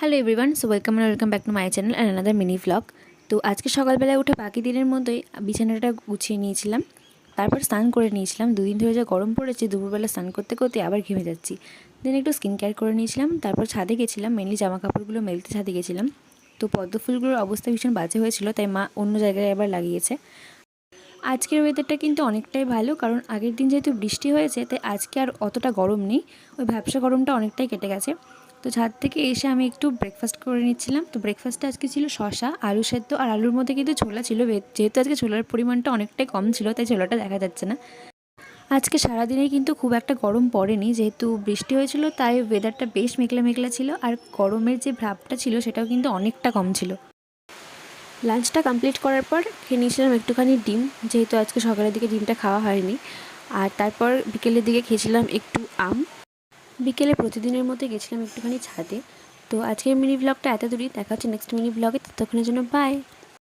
Hello everyone, so welcome back to my channel and another mini vlog. তো আজকে সকালবেলায় উঠে বাকি দিনের মতোই বিছানাটা গুছিয়ে নিয়েছিলাম, তারপর স্নান করে নিয়েছিলাম। দুদিন ধরে যা গরম পড়েছে, দুপুরবেলা স্নান করতে করতে আবার ঘেমে যাচ্ছি। দেন একটু স্কিন কেয়ার করে নিয়েছিলাম, তারপর ছাদে গেছিলাম, মেনলি জামা কাপড়গুলো মেলতে ছাদে গেছিলাম। তো পদ্ম ফুলগুলোর অবস্থা ভীষণ বাজে হয়েছিল, তাই মা অন্য জায়গায় আবার লাগিয়েছে। আজকের ওয়েদারটা কিন্তু অনেকটাই ভালো, কারণ আগের দিন যেহেতু বৃষ্টি হয়েছে তাই আজকে আর অতটা গরম নেই, ওই ভ্যাপসা গরমটা অনেকটাই কেটে গেছে। তো ছাদ থেকে এসে আমি একটু ব্রেকফাস্ট করে নিচ্ছিলাম। তো ব্রেকফাস্টে আজকে ছিল শসা, আলু সেদ্ধ, আর আলুর মধ্যে কিন্তু ছোলা ছিল। যেহেতু আজকে ছোলার পরিমাণটা অনেকটাই কম ছিল, তাই ছোলাটা দেখা যাচ্ছে না। আজকে সারাদিনেই কিন্তু খুব একটা গরম পড়েনি, যেহেতু বৃষ্টি হয়েছিল তাই ওয়েদারটা বেশ মেঘলা মেঘলা ছিল, আর গরমের যে ভাবটা ছিল সেটাও কিন্তু অনেকটা কম ছিল। লাঞ্চটা কমপ্লিট করার পর খেয়ে নিয়েছিলাম একটুখানি ডিম, যেহেতু আজকে সকালের দিকে ডিমটা খাওয়া হয়নি। আর তারপর বিকেলের দিকে খেয়েছিলাম একটু আম। বিকেলে প্রতিদিনের মধ্যে গেছিলাম একটুখানি ছাদে। তো আজকের মিনি ব্লগটা এত দূরই, দেখা হচ্ছে নেক্সট মিনি ব্লগে। ততক্ষণের জন্য বাই।